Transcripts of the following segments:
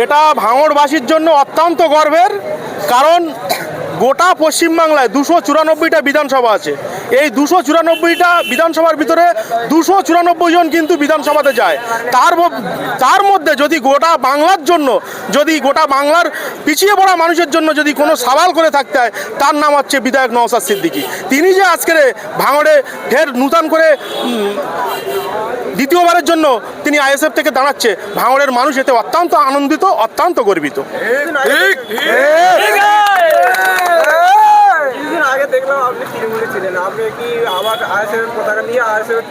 এটা ভাঙড়বাসীর জন্য অত্যন্ত গর্বের, কারণ গোটা পশ্চিমবাংলায় 294টা বিধানসভা আছে। এই 294টা বিধানসভার ভিতরে 294 জন কিন্তু বিধানসভাতে যায়। তার মধ্যে যদি গোটা বাংলার জন্য, যদি গোটা বাংলার পিছিয়ে পড়া মানুষের জন্য যদি কোনো সওয়াল করে থাকতে হয়, তার নাম হচ্ছে বিধায়ক নওশাদ সিদ্দিকী। তিনি যে আজকের ভাঙড়ে ফের নূতন করে দ্বিতীয়বারের জন্য তিনি আইএসএফ থেকে দাঁড়াচ্ছে, ভাঙড়ের মানুষ এতে অত্যন্ত আনন্দিত, অত্যন্ত গর্বিত। কিছুদিন আগে দেখলাম আপনি তৃণমূলে ছিলেন, আপনি কি আবার আইএসএফ পতাকা নিয়ে আইএসএফ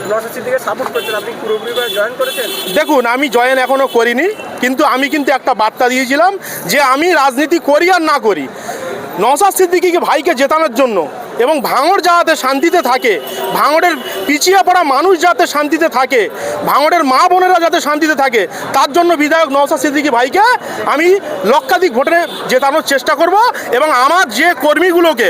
নওশাদ সিদ্দিকীকে সাপোর্ট করছেন, আপনি পুরোপুরি জয়েন করেছেন? দেখুন, আমি জয়েন এখনও করিনি, কিন্তু আমি একটা বার্তা দিয়েছিলাম যে আমি রাজনীতি করি আর না করি, নওশাদ সিদ্দিকীকে ভাইকে জেতানোর জন্য এবং ভাঙড় যাতে শান্তিতে থাকে, ভাঙড়ের পিছিয়ে পড়া মানুষ যাতে শান্তিতে থাকে, ভাঙড়ের মা বোনেরা যাতে শান্তিতে থাকে, তার জন্য বিধায়ক নওশাদ সিদ্দিকী ভাইকে আমি লক্ষাধিক ভোটে জেতানোর চেষ্টা করব। এবং আমার যে কর্মীগুলোকে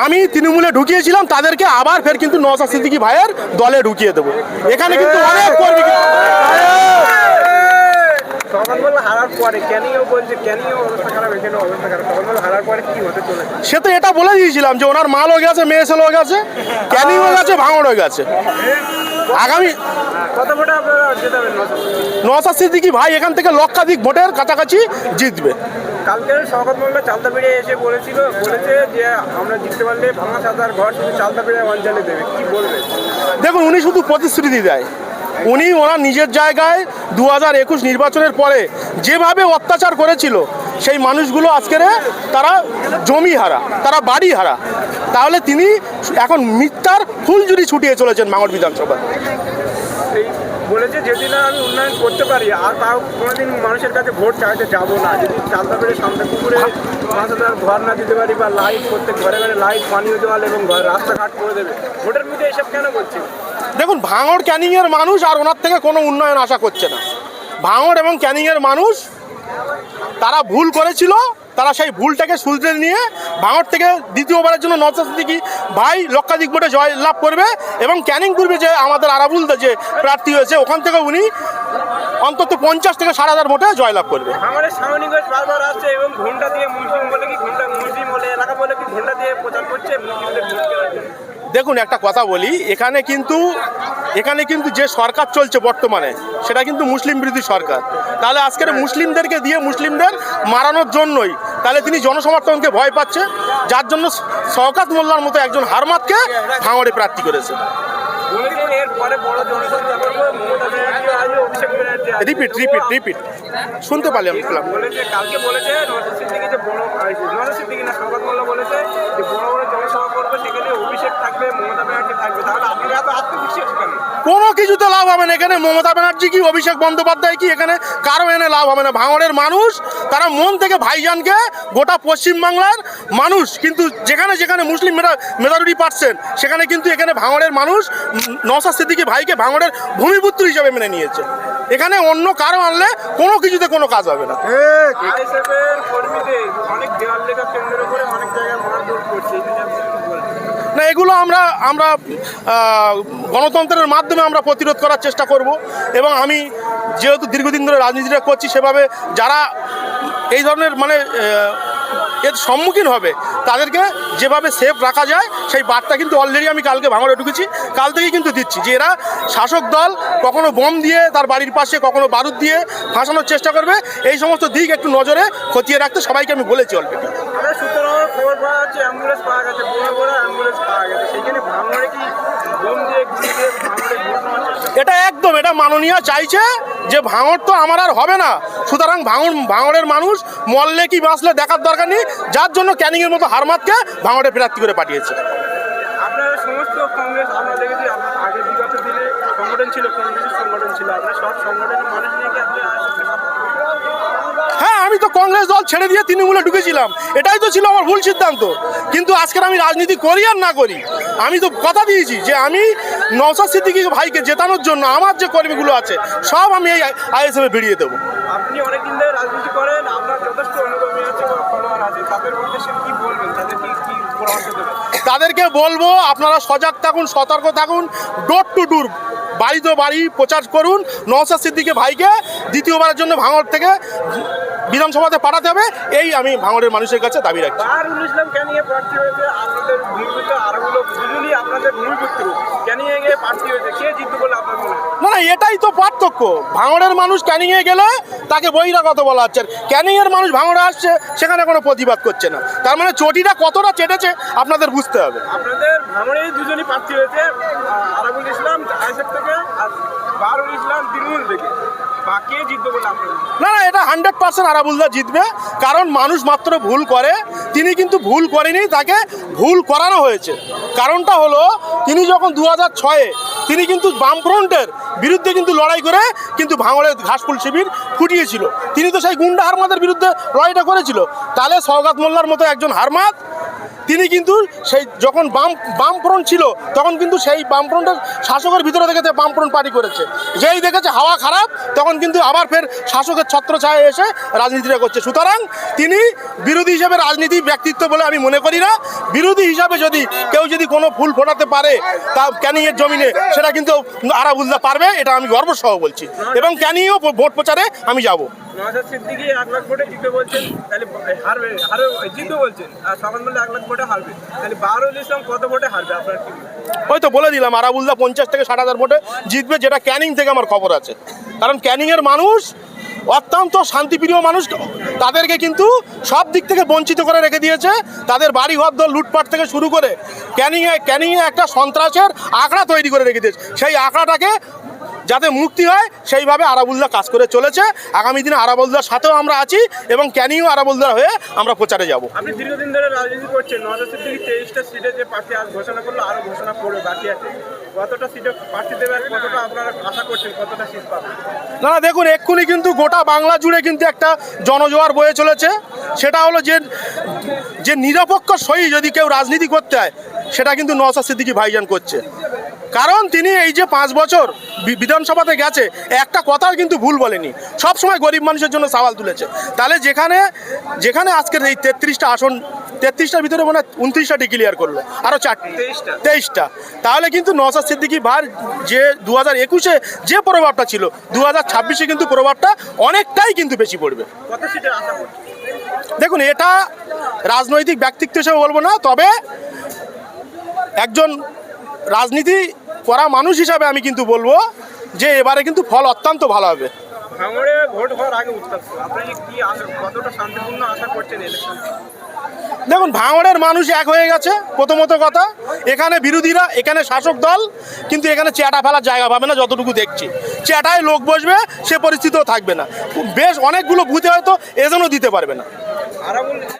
আমি তৃণমূলে ঢুকিয়েছিলাম, তাদেরকে আবার ফের কিন্তু নওশাদ সিদ্দিকী ভাইয়ের দলে ঢুকিয়ে দেবো। এখানে কিন্তু অনেক কর্মী সে তো এটা বলে দিয়েছিলাম যে ওনার মালও গেছে, মেয়ে ছেলেও গেছে, ক্যানিংও গেছে, ভাঙড়ও গেছে। আগামী নওশাদ সিদ্দিকী ভাই এখান থেকে লক্ষাধিক ভোটের কাছাকাছি জিতবে। কালকে শওকত মোল্লা চালতাপিড়ে এসে বলেছে যে আমরা জিততে পারলে ৫,০০০ ঘর শুধু চালতাপিড়ে অঞ্চলে দেবে, কি বলবেন? দেখুন, উনি শুধু প্রতিশ্রুতি দেয়। উনি ওনার নিজের জায়গায় 2021 নির্বাচনের পরে যেভাবে অত্যাচার করেছিল, সেই মানুষগুলো আজকের তারা জমি হারা, তারা বাড়ি হারা। তাহলে তিনি এখন মিথ্যার ফুলঝুরি ছুটিয়ে চলেছেন ভাঙড় বিধানসভায়। বলেছে যদি না আমি উন্নয়ন করতে পারি আর তাও কোনোদিন মানুষের কাছে ভোট চাইতে যাবো না, যদি চালতাপিড়ে সামনে পুকুরে ৫,০০০ ঘর না দিতে পারি বা লাইট, প্রত্যেক ঘরে ঘরে লাইট, পানীয় জল এবং রাস্তাঘাট করে দেবে। ভোটের মধ্যে এসব কেন বলছে? দেখুন, ভাঙড় ক্যানিংয়ের মানুষ আর ওনার থেকে কোনো উন্নয়ন আশা করছে না। ভাঙড় এবং ক্যানিংয়ের মানুষ তারা ভুল করেছিল, তারা সেই ভুলটাকে শুধরে নিয়ে ভাঙড় থেকে দ্বিতীয়বারের জন্য নওশাদ সিদ্দিকী ভাই লক্ষাধিক ভোটে জয় লাভ করবে। এবং ক্যানিং পূর্বে যে আমাদের আরাবুল যে প্রার্থী হয়েছে, ওখান থেকে উনি অন্তত 50 থেকে 60,000 ভোটে জয়লাভ করবে। আমাদের সামনিগঞ্জ বারবার আসছে এবং ঘন্টা দিয়ে মুসলিম বলে কি ঘন্টা, মুসলিম বলে এলাকা বলে কি ঘন্টা দিয়ে প্রচার করছে মুসলিমদের ভোট কেনার জন্য। দেখুন, একটা কথা বলি, এখানে কিন্তু যে সরকার চলছে বর্তমানে, সেটা কিন্তু মুসলিম বিরোধী সরকার। তাহলে আজকের মুসলিমদেরকে দিয়ে মুসলিমদের মারানোর জন্যই তাহলে তিনি জনসমর্থনকে ভয় পাচ্ছে, যার জন্য শওকত মোল্লার মতো একজন হারমাতকে ভাঙড়ে প্রার্থী করেছে। রিপিট শুনতে পারলাম। কালকে বলেছে নওশাদ সিদ্দিকী যে নওশাদ সিদ্দিকী না, শওকত মোল্লা বলেছে যে বড় বড় জনসভা করবে, সেখানে অভিষেক থাকবে, মমতা ব্যানার্জি থাকবে। তাহলে আপনারা এত আত্মবিশ্বাস কেন? কোনো কিছুতে লাভ হবে না। এখানে মমতা ব্যানার্জি কি, অভিষেক বন্দ্যোপাধ্যায় কি, এখানে কারো এনে লাভ হবে না। ভাঙড়ের মানুষ তারা মন থেকে ভাইজানকে, গোটা পশ্চিমবাংলার মানুষ কিন্তু যেখানে যেখানে মুসলিম মেজরিটি পাচ্ছেন, সেখানে কিন্তু এখানে ভাঙড়ের মানুষ নওশাদ সিদ্দিকী ভাইকে ভাঙড়ের ভূমিপুত্র হিসেবে মেনে নিয়েছে। এখানে অন্য কারো আনলে কোনো কিছুতে কোনো কাজ হবে না। না, এগুলো আমরা গণতন্ত্রের মাধ্যমে আমরা প্রতিরোধ করার চেষ্টা করব। এবং আমি যেহেতু দীর্ঘদিন ধরে রাজনীতিটা করছি, সেভাবে যারা এই ধরনের এর সম্মুখীন হবে, তাদেরকে যেভাবে সেফ রাখা যায় সেই বার্তা কিন্তু অলরেডি আমি কালকে ভাঙড়ে ঢুকেছি, কাল থেকেই কিন্তু দিচ্ছি যে এরা শাসক দল কখনো বোম দিয়ে তার বাড়ির পাশে, কখনো বারুদ দিয়ে ফাঁসানোর চেষ্টা করবে। এই সমস্ত দিক একটু নজরে খতিয়ে রাখতে সবাইকে আমি বলেছি অলরেডি। খবর পাওয়া যাচ্ছে অ্যাম্বুলেন্স পাওয়া গেছে, বড় অ্যাম্বুলেন্স পাওয়া গেছে, সেখানে ভাঙড়ে কি বোম দিয়ে এটা একদম, এটা মাননীয় চাইছে যে ভাঙড় তো আমার আর হবে না, সুতরাং ভাঙড়ের মানুষ মরলে কি বাঁচলে দেখার দরকার নেই, যার জন্য ক্যানিংয়ের মতো হারমাতকে ভাঙড়ে প্রার্থী করে পাঠিয়েছে। আপনারা সমস্ত কংগ্রেস, আমরা দেখেছি আগে বিগত দিনে সংগঠন ছিল, কংগ্রেসের সংগঠন ছিল, আপনার সব সংগঠনের মানুষ নিয়ে কি আপনি? হ্যাঁ, আমি তো কংগ্রেস দল ছেড়ে দিয়ে তৃণমূলে ঢুকেছিলাম, এটাই তো ছিল আমার ভুল সিদ্ধান্ত। কিন্তু আজকের আমি রাজনীতি করি আর না করি, আমি তো কথা দিয়েছি যে আমি নওশাদ সিদ্দিকী ভাইকে জেতানোর জন্য আমার যে কর্মীগুলো আছে সব আমি এই আইএসএফে ভিড়িয়ে দেবো। আপনি অনেকদিন ধরে রাজনীতি করেন, আপনার যথেষ্ট অনুগামী আছে বা ফলোয়ার আছে, তাদের উদ্দেশ্যে কি বলবেন? তাদেরকে কি পরামর্শ দেবেন? তাদেরকে বলবো, আপনারা সজাগ থাকুন, সতর্ক থাকুন, ডোর টু ডোর বাড়িতে বাড়ি প্রচার করুন, নওশাদ সিদ্দিকী ভাইকে দ্বিতীয়বারের জন্য ভাঙড় থেকে বিধানসভাতে পাঠাতে হবে, এই আমি ভাঙড়ের মানুষের কাছে দাবি রাখছি। বাহারুল ইসলাম ক্যানিংয়ে প্রার্থী হয়েছে, আপনাদের মূলপুত্র আরগুলো দুজনই আপনাদের মূলপুত্র ক্যানিংয়ে প্রার্থী হয়েছে, কে জিতবে বলে আপনার মনে হয়? না না, এটাই তো পার্থক্য। ভাঙড়ের মানুষ ক্যানিংয়ে গেলে তাকে বহিরাগত বলা হচ্ছে, ক্যানিংয়ের মানুষ ভাঙড়ে আসছে, সেখানে কোনো প্রতিবাদ করছে না। তার মানে চটিটা কতটা চেটেছে আপনাদের বুঝতে হবে। আপনাদের ভাঙড়েই দুজনই প্রার্থী হয়েছে, আরবুল ইসলাম আইএসএফ থেকে আর বাহারুল ইসলাম তৃণমূল থেকে, বা কে জিতবে বলে আপনার মনে হয়? না না, এটা 100% আরাবুল্লাহ জিতবে, কারণ মানুষ মাত্র ভুল করে, তিনি কিন্তু ভুল করেনি, তাকে ভুল করানো হয়েছে। কারণটা হলো তিনি যখন 2006-এ তিনি কিন্তু বামফ্রন্টের বিরুদ্ধে কিন্তু লড়াই করে কিন্তু ভাঙড়ের ঘাসফুল শিবির ফুটিয়েছিল, তিনি তো সেই গুন্ডা হারমাদের বিরুদ্ধে লড়াইটা করেছিল। তাহলে সওগাত মোল্লার মতো একজন হারমাদ তিনি কিন্তু সেই যখন বামফ্রন্ট ছিল তখন কিন্তু সেই বামফ্রন্টের শাসকের ভিতরে দেখেছে বামফ্রন্ট পার্টি করেছে, যেই দেখেছে হাওয়া খারাপ তখন কিন্তু আবার ফের শাসকের ছত্রছায়ায় এসে রাজনীতিটা করছে। সুতরাং তিনি বিরোধী হিসেবে রাজনীতি ব্যক্তিত্ব বলে আমি মনে করি না। বিরোধী হিসাবে যদি কেউ যদি কোনো ফুল ফোটাতে পারে তা ক্যানিংয়ের জমিনে, সেটা কিন্তু আরাবুল্লাহ পারবে, এটা আমি গর্বসহ বলছি, এবং ক্যানিংয়েও ভোট প্রচারে আমি যাব। নওশাদ সিদ্দিকী 1 লাখ ভোটে জিতবে বলছেন, তাহলে জিতবে বলছেন, আর সমান বলে 1 লাখ ভোটে হারবে, তাহলে বাহারুল ইসলাম কত ভোটে হারবে আপনার কি? ওই তো বলে দিলাম, আরাবুল্লাহ 50 থেকে 60,000 ভোটে জিতবে, যেটা ক্যানিং থেকে আমার খবর আছে। কারণ ক্যানিংয়ের মানুষ অত্যন্ত শান্তিপ্রিয় মানুষ, তাদেরকে সব দিক থেকে বঞ্চিত করে রেখে দিয়েছে। তাদের বাড়ি ঘর দল লুটপাট থেকে শুরু করে ক্যানিংয়ে একটা সন্ত্রাসের আঁকড়া তৈরি করে রেখে দিয়েছে। সেই আঁকড়াটাকে যাতে মুক্তি হয় সেইভাবে আরাবুল্লাহ কাজ করে চলেছে। আগামী দিনে আরাবুল্লাহর সাথেও আমরা আছি এবং ক্যানিংও আরাবুল্লাহ হয়ে আমরা প্রচারে যাব। আপনি দীর্ঘদিন ধরে রাজনীতি করছেন, নওশাদ সিদ্দিকী 23টা সিটে যে প্রার্থী আজ ঘোষণা করলো, আরও ঘোষণা করবে বাকি আছে, কতটা সিটে প্রার্থী দেবে আর কতটা আপনারা আশা করছেন কতটা সিট পাবেন? না না, দেখুন এক্ষুনি কিন্তু গোটা বাংলা জুড়ে কিন্তু একটা জনজোয়ার বয়ে চলেছে। সেটা হলো যে নিরপেক্ষ সহি যদি কেউ রাজনীতি করতে হয়, সেটা কিন্তু নওশাদ সিদ্দিকী ভাইজান করছে। কারণ তিনি এই যে 5 বছর বিধানসভাতে গেছে, একটা কথাও কিন্তু ভুল বলেনি, সব সময় গরিব মানুষের জন্য সওয়াল তুলেছে। তাহলে যেখানে আজকের এই 33টা আসন, 33টার ভিতরে মনে হয় 29টা ডিক্লিয়ার করলো, আরও 23টা, তাহলে কিন্তু নওশাদ সিদ্দিকী ভাই যে 2021-এ যে প্রভাবটা ছিল, 2026-এ কিন্তু প্রভাবটা অনেকটাই কিন্তু বেশি পড়বে। কত সিটে আশা করছেন? দেখুন, এটা রাজনৈতিক ব্যক্তিত্ব হিসেবে বলবো না, তবে একজন রাজনীতি করা মানুষ হিসাবে আমি কিন্তু বলবো যে এবারে কিন্তু ফল অত্যন্ত ভালো হবে। ভাঙড়ে ভোট হওয়ার আগে উত্তর আপনি কি আশা, কতটা শান্তিপূর্ণ আশা করছেন ইলেকশন? দেখুন, ভাঙড়ের মানুষ এক হয়ে গেছে। প্রথমত কথা, এখানে বিরোধীরা, এখানে শাসক দল কিন্তু এখানে চেটা ফেলার জায়গা পাবে না। যতটুকু দেখছি চেটায় লোক বসবে, সে পরিস্থিতিও থাকবে না। বেশ অনেকগুলো বুথে হয়তো এজনও দিতে পারবে না।